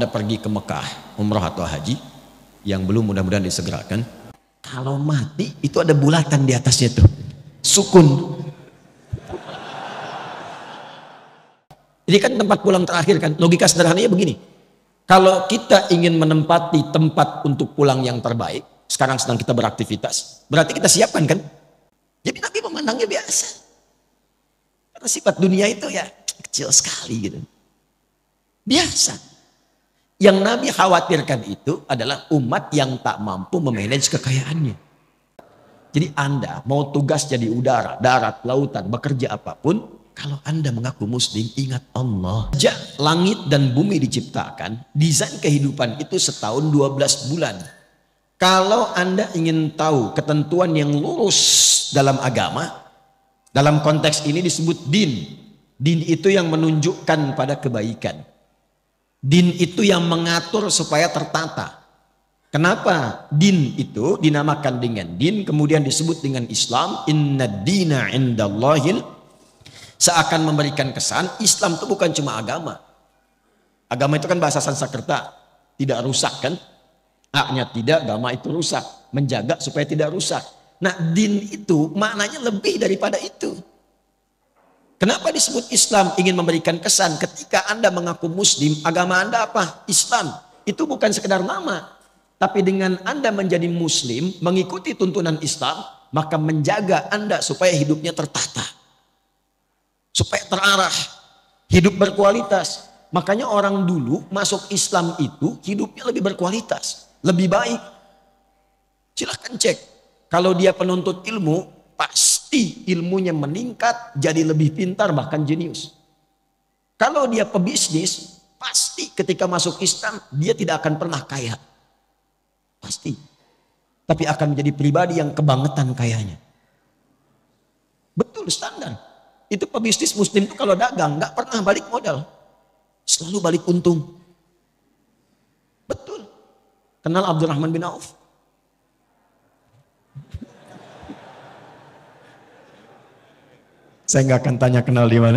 Anda pergi ke Mekah, umrah atau haji, yang belum mudah-mudahan disegerakan. Kalau mati itu ada bulatan di atasnya tuh, sukun. Ini kan tempat pulang terakhir kan. Logika sederhananya begini. Kalau kita ingin menempati tempat untuk pulang yang terbaik, sekarang sedang kita beraktivitas, berarti kita siapkan kan? Jadi Nabi memandangnya biasa. Karena sifat dunia itu ya kecil sekali gitu. Biasa. Yang Nabi khawatirkan itu adalah umat yang tak mampu memanage kekayaannya. Jadi Anda mau tugas jadi udara, darat, lautan, bekerja apapun, kalau Anda mengaku muslim, ingat Allah. Sejak langit dan bumi diciptakan, desain kehidupan itu setahun 12 bulan. Kalau Anda ingin tahu ketentuan yang lurus dalam agama, dalam konteks ini disebut din. Din itu yang menunjukkan pada kebaikan. Din itu yang mengatur supaya tertata. Kenapa din itu dinamakan dengan din, kemudian disebut dengan Islam? Inna dina indallahil. Seakan memberikan kesan Islam itu bukan cuma agama. Agama itu kan bahasa Sanskerta, tidak rusak kan? A-nya tidak, agama itu rusak. Menjaga supaya tidak rusak. Nah, din itu maknanya lebih daripada itu. Kenapa disebut Islam? Ingin memberikan kesan ketika Anda mengaku muslim, agama Anda apa? Islam. Itu bukan sekedar nama. Tapi dengan Anda menjadi muslim, mengikuti tuntunan Islam, maka menjaga Anda supaya hidupnya tertata. Supaya terarah. Hidup berkualitas. Makanya orang dulu masuk Islam itu hidupnya lebih berkualitas. Lebih baik. Silahkan cek. Kalau dia penuntut ilmu, pasti ilmunya meningkat, jadi lebih pintar, bahkan jenius. Kalau dia pebisnis, pasti ketika masuk Islam, dia tidak akan pernah kaya. Pasti. Tapi akan menjadi pribadi yang kebangetan kayanya. Betul standar. Itu pebisnis muslim itu kalau dagang, nggak pernah balik modal. Selalu balik untung. Betul. Kenal Abdurrahman bin Auf? Saya nggak akan tanya kenal di mana.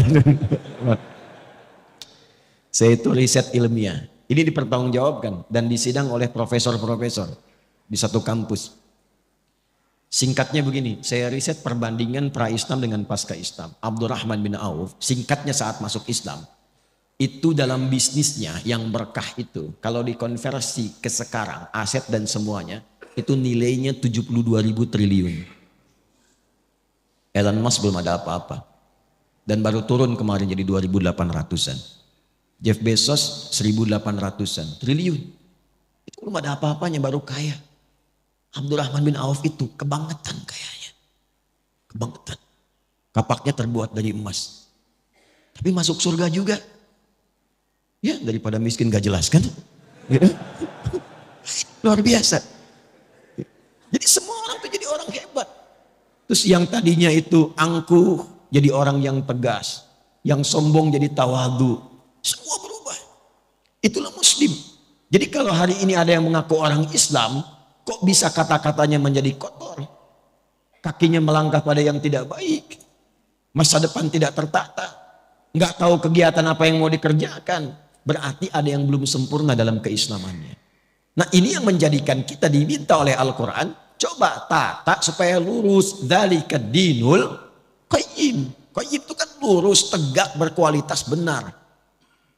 Saya itu riset ilmiah. Ini dipertanggungjawabkan dan disidang oleh profesor-profesor di satu kampus. Singkatnya begini, saya riset perbandingan pra-Islam dengan pasca-Islam. Abdurrahman bin Auf, singkatnya saat masuk Islam, itu dalam bisnisnya yang berkah itu, kalau dikonversi ke sekarang, aset dan semuanya, itu nilainya 72.000 triliun. Elon Musk belum ada apa-apa. Dan baru turun kemarin jadi 2.800-an. Jeff Bezos 1.800-an. Triliun. Itu belum ada apa-apanya, baru kaya. Abdurrahman bin Auf itu kebangetan kayanya. Kebangetan. Kapaknya terbuat dari emas. Tapi masuk surga juga. Ya, daripada miskin gak jelas kan? Luar biasa. Jadi semua orang itu jadi orang hebat. Terus yang tadinya itu angkuh jadi orang yang tegas. Yang sombong jadi tawadu. Semua berubah. Itulah muslim. Jadi kalau hari ini ada yang mengaku orang Islam, kok bisa kata-katanya menjadi kotor? Kakinya melangkah pada yang tidak baik. Masa depan tidak tertata. Nggak tahu kegiatan apa yang mau dikerjakan. Berarti ada yang belum sempurna dalam keislamannya. Nah ini yang menjadikan kita diminta oleh Al-Quran, coba tata supaya lurus. Dzalika dinul qayyim. Qayyim itu kan lurus, tegak, berkualitas, benar.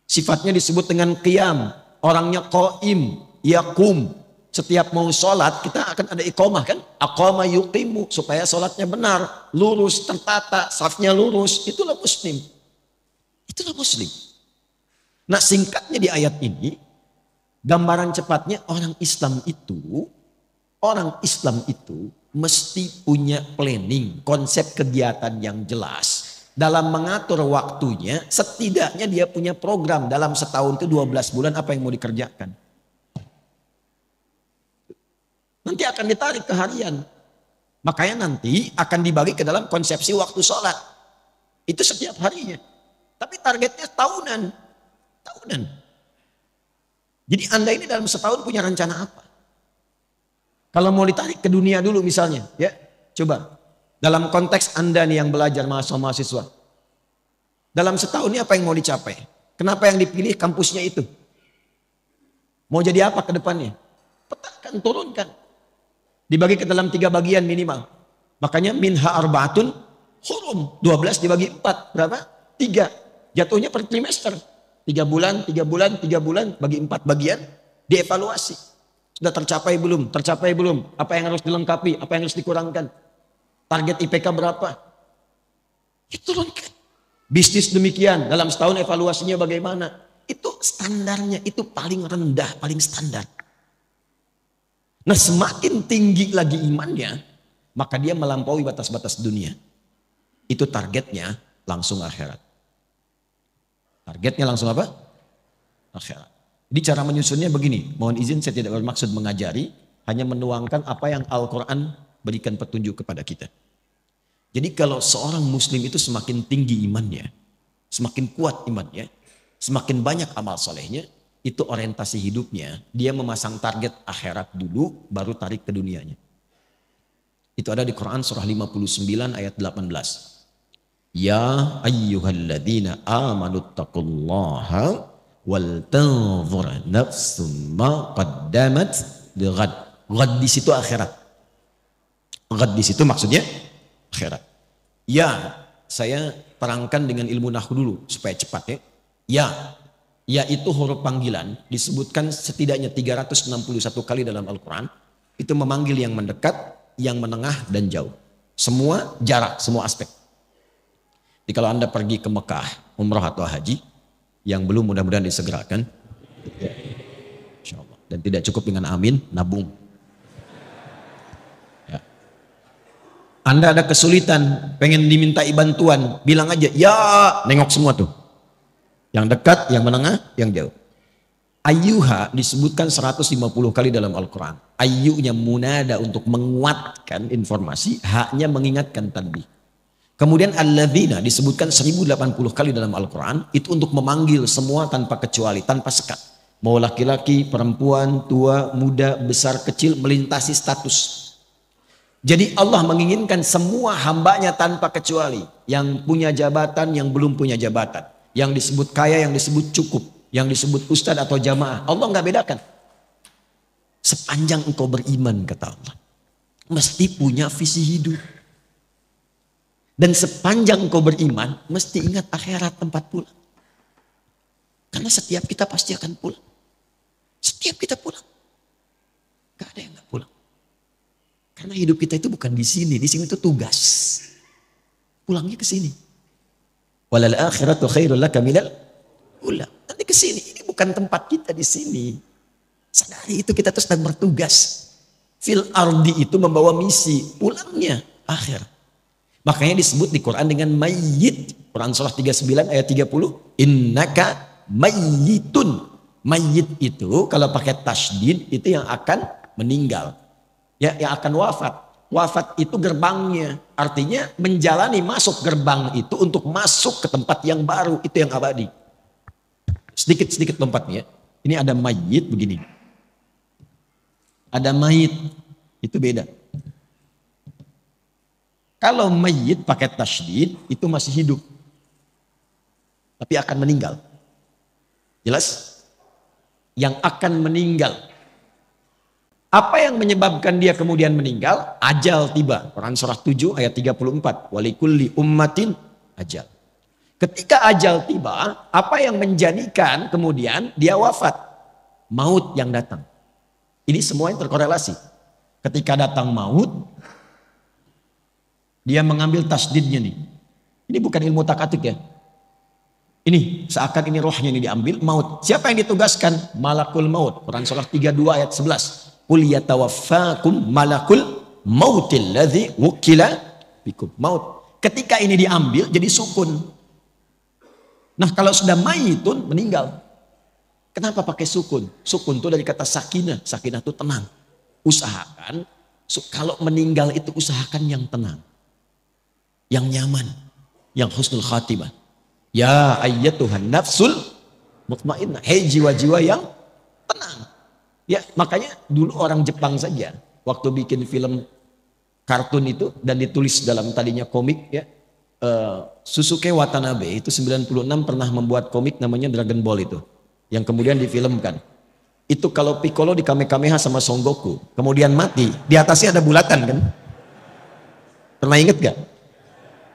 Sifatnya disebut dengan qiyam. Orangnya qaim, yaqum. Setiap mau sholat kita akan ada iqamah kan. Aqama yuqimu, supaya sholatnya benar, lurus, tertata, safnya lurus. Itulah muslim. Itulah muslim. Nah singkatnya di ayat ini, gambaran cepatnya orang Islam itu mesti punya planning, konsep kegiatan yang jelas. Dalam mengatur waktunya, setidaknya dia punya program dalam setahun itu 12 bulan apa yang mau dikerjakan. Nanti akan ditarik ke harian. Makanya nanti akan dibagi ke dalam konsepsi waktu sholat. Itu setiap harinya. Tapi targetnya tahunan. Jadi Anda ini dalam setahun punya rencana apa? Kalau mau ditarik ke dunia dulu misalnya, ya coba. Dalam konteks Anda nih yang belajar mahasiswa. Dalam setahun ini apa yang mau dicapai? Kenapa yang dipilih kampusnya itu? Mau jadi apa ke depannya? Petakan, turunkan. Dibagi ke dalam 3 bagian minimal. Makanya minha arbaatun hurum. 12 dibagi 4. Berapa? 3. Jatuhnya per trimester. 3 bulan, 3 bulan, 3 bulan. Bagi 4 bagian. Dievaluasi. Sudah tercapai belum? Tercapai belum? Apa yang harus dilengkapi? Apa yang harus dikurangkan? Target IPK berapa? Diturunkan. Bisnis demikian. Dalam setahun evaluasinya bagaimana? Itu standarnya. Itu paling rendah, paling standar. Nah, semakin tinggi lagi imannya, maka dia melampaui batas-batas dunia. Itu targetnya langsung akhirat. Targetnya langsung apa? Akhirat. Jadi cara menyusunnya begini. Mohon izin, saya tidak bermaksud mengajari, hanya menuangkan apa yang Al-Quran berikan petunjuk kepada kita. Jadi kalau seorang muslim itu semakin tinggi imannya, semakin kuat imannya, semakin banyak amal solehnya, itu orientasi hidupnya, dia memasang target akhirat dulu, baru tarik ke dunianya. Itu ada di Quran surah 59 ayat 18. Ya ayyuhalladzina amanuttaqullaha wal tanzur nafsum ma qaddamat lighad. Ghad di situ akhirat. Ghad di situ maksudnya akhirat. Ya, saya terangkan dengan ilmu nahwu dulu supaya cepat ya. Ya, yaitu huruf panggilan disebutkan setidaknya 361 kali dalam Al-Quran. Itu memanggil yang mendekat, yang menengah dan jauh. Semua jarak, semua aspek. Jadi kalau Anda pergi ke Mekah, umrah atau haji, yang belum mudah-mudahan disegerakan. Insya Allah. Dan tidak cukup dengan amin, nabung. Ya. Anda ada kesulitan, pengen dimintai bantuan, bilang aja, ya, nengok semua tuh. Yang dekat, yang menengah, yang jauh. Ayyuha disebutkan 150 kali dalam Al-Quran. Ayyunya munada untuk menguatkan informasi, haknya mengingatkan tanbih. Kemudian alladzina disebutkan 1080 kali dalam Al-Quran. Itu untuk memanggil semua tanpa kecuali, tanpa sekat. Mau laki-laki, perempuan, tua, muda, besar, kecil, melintasi status. Jadi Allah menginginkan semua hambanya tanpa kecuali. Yang punya jabatan, yang belum punya jabatan. Yang disebut kaya, yang disebut cukup, yang disebut ustadz atau jamaah. Allah nggak bedakan. Sepanjang engkau beriman, kata Allah, mesti punya visi hidup. Dan sepanjang engkau beriman, mesti ingat akhirat tempat pulang. Karena setiap kita pasti akan pulang. Setiap kita pulang. Gak ada yang gak pulang. Karena hidup kita itu bukan di sini itu tugas. Pulangnya ke sini. Walal akhiratu khairul laka minal ula. Nanti ke sini. Ini bukan tempat kita di sini. Sadari itu, kita terus sedang bertugas. Fil ardi itu membawa misi. Pulangnya akhir. Makanya disebut di Quran dengan mayyit. Quran surah 39 ayat 30. Innaka mayyitun. Mayyit itu kalau pakai tasydid itu yang akan meninggal. Ya, yang akan wafat. Wafat itu gerbangnya. Artinya menjalani masuk gerbang itu untuk masuk ke tempat yang baru. Itu yang abadi. Sedikit-sedikit lompatnya. Ini ada mayit begini. Ada mayit. Itu beda. Kalau mayit pakai tasydid itu masih hidup. Tapi akan meninggal. Jelas? Yang akan meninggal. Apa yang menyebabkan dia kemudian meninggal? Ajal tiba. Quran surah 7 ayat 34. Walikulli ummatin ajal. Ketika ajal tiba, apa yang menjadikan kemudian dia wafat? Maut yang datang. Ini semua yang terkorelasi. Ketika datang maut, dia mengambil tasdidnya nih. Ini bukan ilmu takatik ya. Ini seakan ini rohnya ini diambil, maut. Siapa yang ditugaskan? Malakul maut. Quran surah 32 ayat 11. Qul yatawaffakum malakul mautil ladzi wukila bikum. Maut. Ketika ini diambil jadi sukun. Nah, kalau sudah mayitun meninggal. Kenapa pakai sukun? Sukun itu dari kata sakinah. Sakinah itu tenang. Usahakan kalau meninggal itu usahakan yang tenang. Yang nyaman, yang husnul khatimah. Ya ayyatuhan nafsul mutmainnah. Hei jiwa-jiwa yang tenang. Ya, makanya dulu orang Jepang saja waktu bikin film kartun itu dan ditulis dalam tadinya komik ya, Susuke Watanabe itu 96 pernah membuat komik namanya Dragon Ball itu yang kemudian difilmkan. Itu kalau Piccolo di Kamehameha sama Son Goku, kemudian mati, di atasnya ada bulatan kan? Pernah inget gak?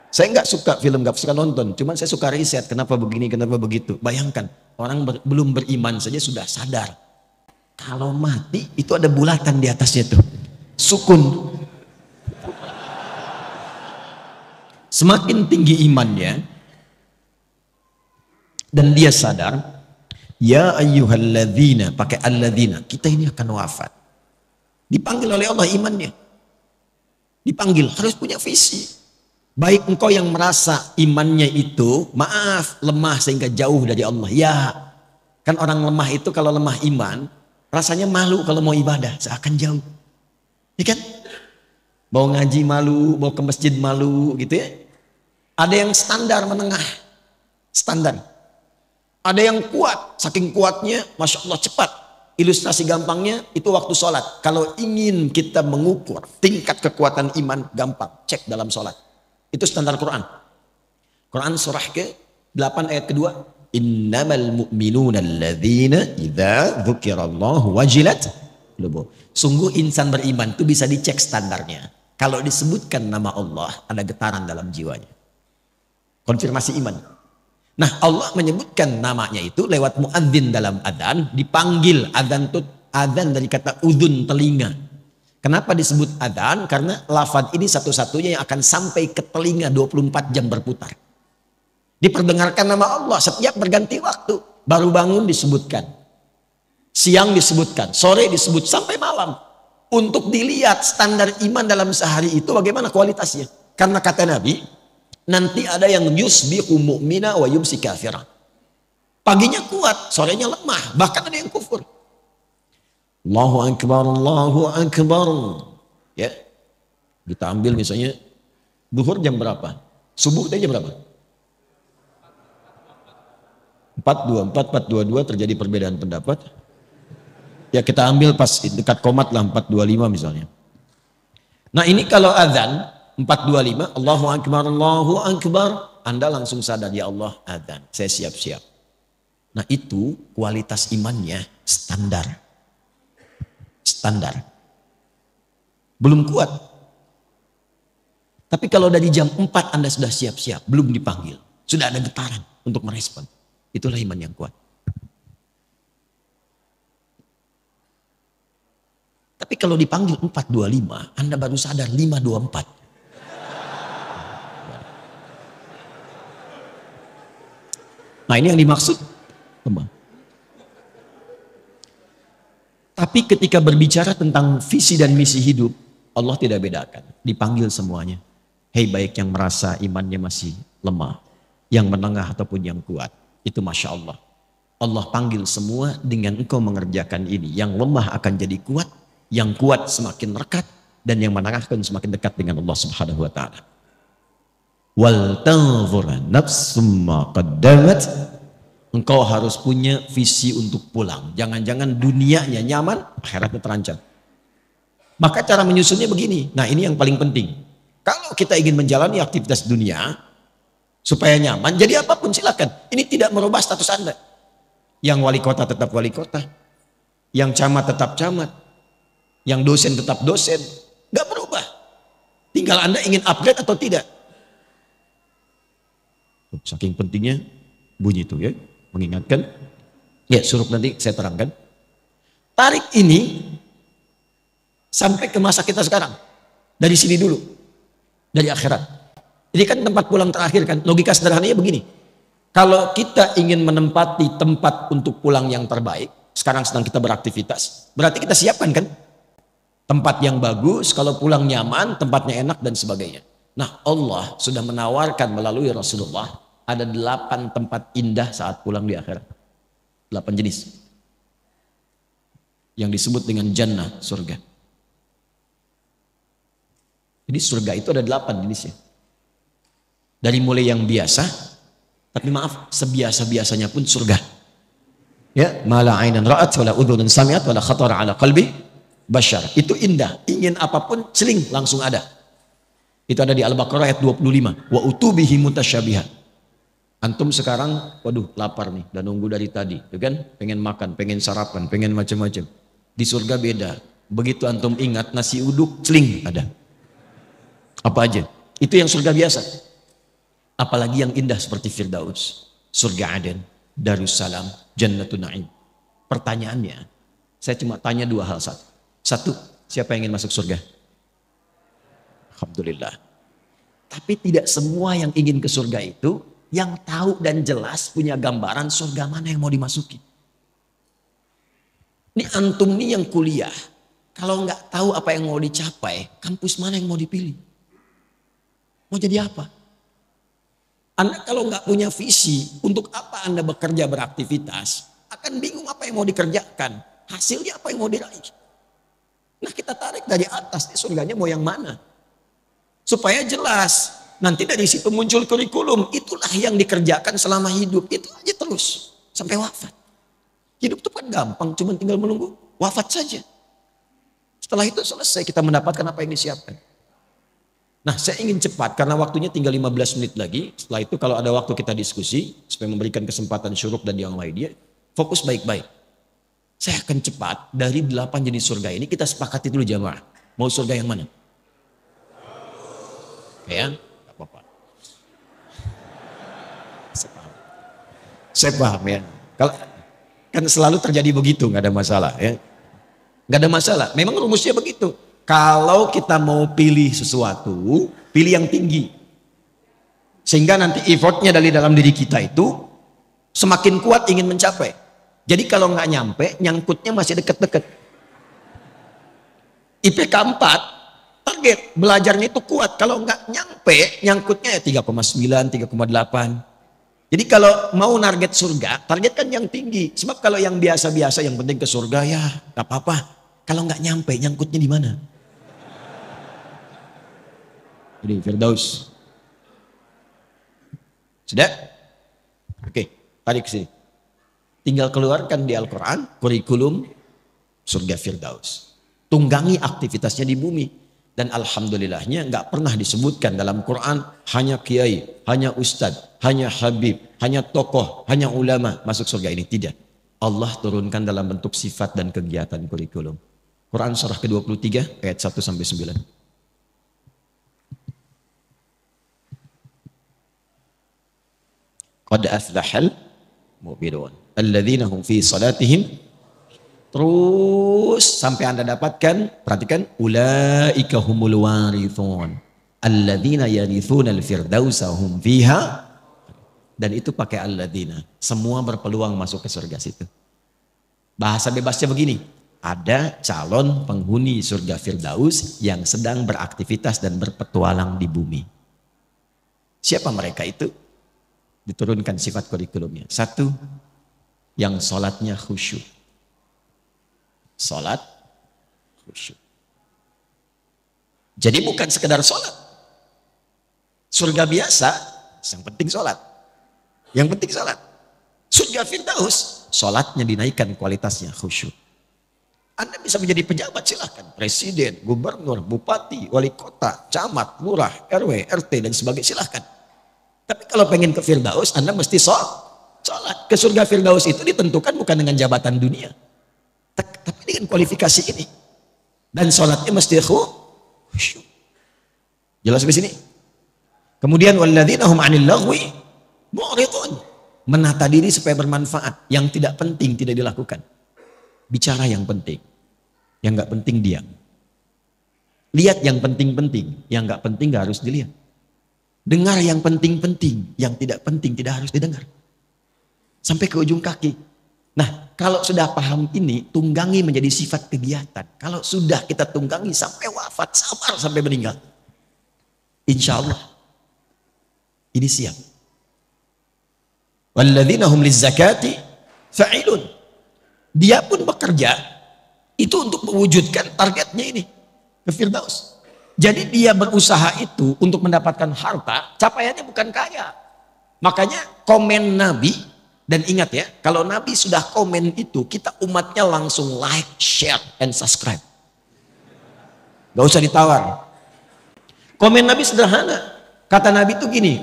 Saya nggak suka film, nggak suka nonton, cuman saya suka riset kenapa begini, kenapa begitu. Bayangkan orang belum beriman saja sudah sadar kalau mati itu ada bulatan di atasnya tuh, sukun. Semakin tinggi imannya dan dia sadar, ya ayyuhalladzina, pakai alladzina, kita ini akan wafat. Dipanggil oleh Allah imannya, dipanggil, harus punya visi. Baik engkau yang merasa imannya itu, maaf, lemah sehingga jauh dari Allah. Ya, kan orang lemah itu kalau lemah iman, rasanya malu kalau mau ibadah, seakan jauh. Ya kan? Mau ngaji malu, mau ke masjid malu gitu ya. Ada yang standar menengah, standar. Ada yang kuat, saking kuatnya, Masya Allah cepat. Ilustrasi gampangnya, itu waktu sholat. Kalau ingin kita mengukur tingkat kekuatan iman, gampang, cek dalam sholat. Itu standar Quran. Quran surah ke-8 ayat kedua. Innamal mu'minuna alladzina idza dzukirallahu wajilat qulubuhum. Sungguh insan beriman itu bisa dicek standarnya. Kalau disebutkan nama Allah, ada getaran dalam jiwanya. Konfirmasi iman. Nah, Allah menyebutkan namanya itu lewat muadzin dalam adzan, dipanggil. Adzan itu adzan dari kata udhun, telinga. Kenapa disebut adzan? Karena lafaz ini satu-satunya yang akan sampai ke telinga 24 jam berputar. Diperdengarkan nama Allah setiap berganti waktu. Baru bangun disebutkan. Siang disebutkan, sore disebut, sampai malam. Untuk dilihat standar iman dalam sehari itu bagaimana kualitasnya. Karena kata Nabi, nanti ada yang yusbihu mu'mina wa yumsi kafira. Paginya kuat, sorenya lemah, bahkan ada yang kufur. Allahu Akbar, Allahu Akbar. Ya, kita ambil misalnya duhur jam berapa? Subuh tadi jam berapa? 4.22 terjadi perbedaan pendapat. Ya kita ambil pas dekat komat lah 4.25 misalnya. Nah ini kalau azan 4.25, Allahu Akbar, Allahu Akbar, Anda langsung sadar, ya Allah azan, saya siap-siap. Nah itu kualitas imannya standar. Standar. Belum kuat. Tapi kalau dari jam 4 Anda sudah siap-siap, belum dipanggil, sudah ada getaran untuk merespon. Itulah iman yang kuat. Tapi kalau dipanggil 4.25, Anda baru sadar 5.24. Nah ini yang dimaksud lemah. Tapi ketika berbicara tentang visi dan misi hidup, Allah tidak bedakan. Dipanggil semuanya. Hei baik yang merasa imannya masih lemah, yang menengah ataupun yang kuat. Itu Masya Allah. Allah panggil semua dengan engkau mengerjakan ini. Yang lemah akan jadi kuat, yang kuat semakin rekat, dan yang menengah akan semakin dekat dengan Allah Subhanahu wa Ta'ala. Wal tanzur nafsum ma qaddamat. Engkau harus punya visi untuk pulang. Jangan-jangan dunianya nyaman, akhiratnya terancam. Maka cara menyusunnya begini. Nah ini yang paling penting. Kalau kita ingin menjalani aktivitas dunia, supaya nyaman, jadi apapun silakan. Ini tidak merubah status Anda. Yang wali kota tetap wali kota. Yang camat tetap camat. Yang dosen tetap dosen. Gak berubah. Tinggal Anda ingin upgrade atau tidak. Saking pentingnya bunyi itu ya. Mengingatkan, ya suruh nanti saya terangkan. Tarik ini sampai ke masa kita sekarang. Dari sini dulu, dari akhirat. Ini kan tempat pulang terakhir kan. Logika sederhananya begini. Kalau kita ingin menempati tempat untuk pulang yang terbaik, sekarang sedang kita beraktivitas, berarti kita siapkan kan? Tempat yang bagus, kalau pulang nyaman, tempatnya enak dan sebagainya. Nah Allah sudah menawarkan melalui Rasulullah, ada 8 tempat indah saat pulang di akhirat. 8 jenis. Yang disebut dengan jannah, surga. Jadi surga itu ada 8 jenisnya. Dari mulai yang biasa, tapi maaf, sebiasa-biasanya pun surga. Ya, mala ainan ra'at wala udhunun sami'at wala khatara ala qalbi bashar. Itu indah. Ingin apapun, celing langsung ada. Itu ada di Al-Baqarah ayat 25. Wa utubihi mutasyabihat. Antum sekarang, waduh lapar nih, dan nunggu dari tadi, ya kan? Pengen makan, pengen sarapan, pengen macam-macam. Di surga beda. Begitu antum ingat nasi uduk, celing ada. Apa aja? Itu yang surga biasa. Apalagi yang indah seperti Firdaus, surga Aden, Darussalam, Jannatun Na'im. Pertanyaannya, saya cuma tanya dua hal. Satu, siapa yang ingin masuk surga? Alhamdulillah. Tapi tidak semua yang ingin ke surga itu yang tahu dan jelas punya gambaran surga mana yang mau dimasuki. Ini antum nih yang kuliah, kalau nggak tahu apa yang mau dicapai, kampus mana yang mau dipilih? Mau jadi apa? Anda kalau nggak punya visi, untuk apa Anda bekerja beraktivitas, akan bingung apa yang mau dikerjakan, hasilnya apa yang mau diraih. Nah kita tarik dari atas, surganya mau yang mana? Supaya jelas. Nanti dari situ muncul kurikulum. Itulah yang dikerjakan selama hidup. Itu aja terus. Sampai wafat. Hidup itu kan gampang. Cuma tinggal menunggu wafat saja. Setelah itu selesai kita mendapatkan apa yang disiapkan. Nah saya ingin cepat. Karena waktunya tinggal 15 menit lagi. Setelah itu kalau ada waktu kita diskusi. Supaya memberikan kesempatan Syuruk dan yang lainnya. Fokus baik-baik. Saya akan cepat. Dari 8 jenis surga ini kita sepakati dulu jamaah. Mau surga yang mana? Ya, gak apa-apa. Saya paham ya. Kalau kan selalu terjadi begitu, nggak ada masalah ya. Nggak ada masalah. Memang rumusnya begitu. Kalau kita mau pilih sesuatu, pilih yang tinggi. Sehingga nanti effortnya dari dalam diri kita itu semakin kuat ingin mencapai. Jadi kalau nggak nyampe, nyangkutnya masih deket-deket. IPK 4. Target belajarnya itu kuat. Kalau nggak nyampe, nyangkutnya ya 3,9, 3,8. Jadi kalau mau target surga, targetkan yang tinggi. Sebab kalau yang biasa-biasa, yang penting ke surga ya nggak apa-apa. Kalau nggak nyampe, nyangkutnya di mana? Jadi Firdaus. Sudah? Oke, tarik ke sini. Tinggal keluarkan di Al-Quran kurikulum surga Firdaus. Tunggangi aktivitasnya di bumi. Dan alhamdulillahnya nggak pernah disebutkan dalam Quran hanya kiai, hanya ustadz, hanya habib, hanya tokoh, hanya ulama masuk surga ini. Tidak. Allah turunkan dalam bentuk sifat dan kegiatan kurikulum. Quran surah ke-23 ayat 1 sampai 9. Qad aflahal mu'minun alladzina hum fi salatihim. Terus sampai Anda dapatkan, perhatikan, ulaika humul warithun alladzina yarithuna al-firdausa hum fiha. Dan itu pakai alladzina. Semua berpeluang masuk ke surga situ. Bahasa bebasnya begini, ada calon penghuni surga Firdaus yang sedang beraktivitas dan berpetualang di bumi. Siapa mereka itu? Diturunkan sifat kurikulumnya. Satu, yang sholatnya khusyuk. Sholat khusyuk. Jadi bukan sekedar sholat. Surga biasa, yang penting sholat. Yang penting sholat. Surga Firdaus, sholatnya dinaikkan kualitasnya khusyuk. Anda bisa menjadi pejabat silahkan. Presiden, gubernur, bupati, wali kota, camat, lurah, RW, RT dan sebagainya silahkan. Tapi kalau pengen ke Firdaus, Anda mesti sholat. Ke surga Firdaus itu ditentukan bukan dengan jabatan dunia. Tapi dengan kualifikasi ini. Dan sholatnya mesti khusyuk. Jelas sampai sini? Kemudian walladzina hum 'anil lagwi mu'ridun. Menata diri supaya bermanfaat. Yang tidak penting tidak dilakukan. Bicara yang penting. Yang nggak penting diam. Lihat yang penting-penting. Yang nggak penting nggak harus dilihat. Dengar yang penting-penting. Yang tidak penting tidak harus didengar. Sampai ke ujung kaki. Nah, kalau sudah paham ini, tunggangi menjadi sifat kegiatan. Kalau sudah kita tunggangi sampai wafat, sabar sampai meninggal. Insya Allah. Ini siap. Walladzina hum lizzakati fa'ilun. Dia pun bekerja, itu untuk mewujudkan targetnya ini. Ke Firdaus. Jadi dia berusaha itu untuk mendapatkan harta, capaiannya bukan kaya. Makanya komen Nabi. Dan ingat ya, kalau Nabi sudah komen itu, kita umatnya langsung like, share, and subscribe. Gak usah ditawar. Komen Nabi sederhana. Kata Nabi itu gini,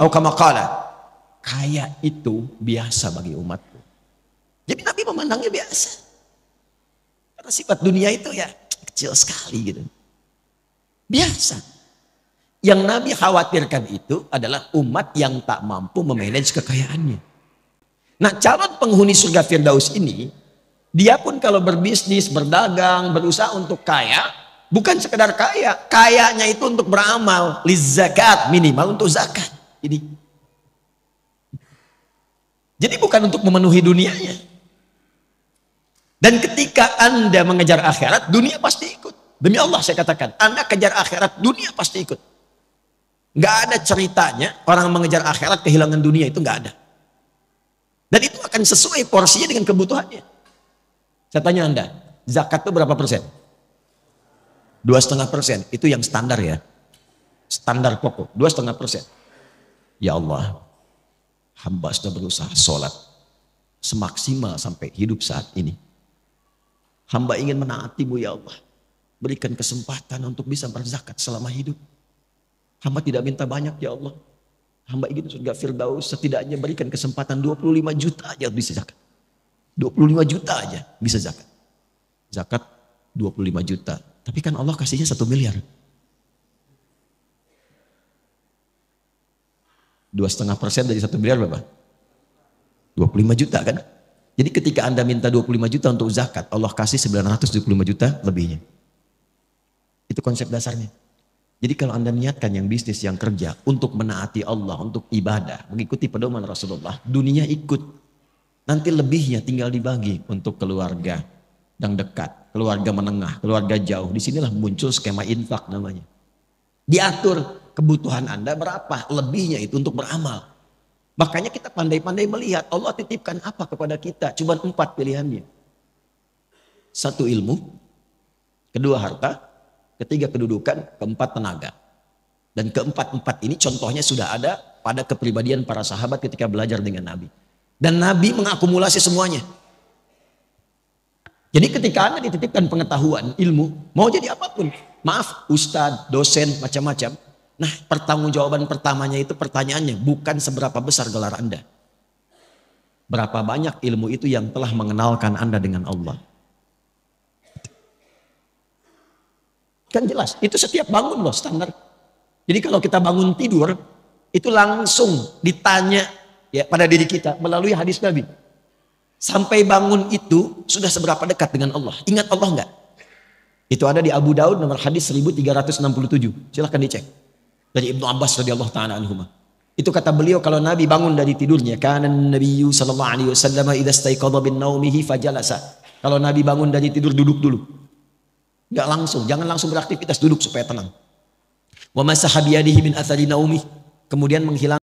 kaya itu biasa bagi umatku. Jadi Nabi memandangnya biasa. Karena sifat dunia itu ya kecil sekali gitu. Biasa. Yang Nabi khawatirkan itu adalah umat yang tak mampu memanage kekayaannya. Nah, calon penghuni surga Firdaus ini, dia pun kalau berbisnis, berdagang, berusaha untuk kaya, bukan sekedar kaya, kayanya itu untuk beramal, lizakat, minimal untuk zakat. Jadi bukan untuk memenuhi dunianya. Dan ketika Anda mengejar akhirat, dunia pasti ikut. Demi Allah saya katakan, Anda kejar akhirat, dunia pasti ikut. Nggak ada ceritanya orang mengejar akhirat kehilangan dunia, itu nggak ada. Dan itu akan sesuai porsinya dengan kebutuhannya. Saya tanya Anda, zakat itu berapa persen? 2,5%. Itu yang standar ya. Standar pokok, 2,5%. Ya Allah, hamba sudah berusaha sholat semaksimal sampai hidup saat ini. Hamba ingin menaati-Mu ya Allah. Berikan kesempatan untuk bisa berzakat selama hidup. Hamba tidak minta banyak ya Allah. Hamba ingin surga Firdaus, setidaknya berikan kesempatan 25 juta aja bisa zakat. 25 juta aja bisa zakat. Zakat 25 juta. Tapi kan Allah kasihnya 1 miliar. 2,5% dari 1 miliar berapa? 25 juta kan? Jadi ketika Anda minta 25 juta untuk zakat, Allah kasih 925 juta lebihnya. Itu konsep dasarnya. Jadi kalau Anda niatkan yang bisnis, yang kerja untuk menaati Allah, untuk ibadah, mengikuti pedoman Rasulullah, dunia ikut. Nanti lebihnya tinggal dibagi untuk keluarga yang dekat, keluarga menengah, keluarga jauh. Disinilah muncul skema infak namanya. Diatur kebutuhan Anda berapa, lebihnya itu untuk beramal. Makanya kita pandai-pandai melihat Allah titipkan apa kepada kita. Cuma 4 pilihannya. 1 ilmu, 2 harta, 3 kedudukan, 4 tenaga. Dan keempat-empat ini contohnya sudah ada pada kepribadian para sahabat ketika belajar dengan Nabi. Dan Nabi mengakumulasi semuanya. Jadi ketika Anda dititipkan pengetahuan, ilmu, mau jadi apapun. Maaf, ustadz, dosen, macam-macam. Nah, pertanggungjawaban pertamanya itu pertanyaannya bukan seberapa besar gelar Anda. Berapa banyak ilmu itu yang telah mengenalkan Anda dengan Allah. Kan jelas, itu setiap bangun loh standar. Jadi kalau kita bangun tidur, itu langsung ditanya ya pada diri kita melalui hadis Nabi. Sampai bangun itu sudah seberapa dekat dengan Allah. Ingat Allah enggak? Itu ada di Abu Daud nomor hadis 1367. Silahkan dicek. Dari Ibnu Abbas radhiyallahu ta'ala anhuma. Itu kata beliau kalau Nabi bangun dari tidurnya, kana Nabiyyu sallallahu alaihi wasallam idza istaiqadha bin naumihi fajalasa. Kalau Nabi bangun dari tidur duduk dulu. Enggak langsung, jangan langsung beraktivitas, duduk supaya tenang. Wa masaha biyadihi min athari naumih. Kemudian menghilang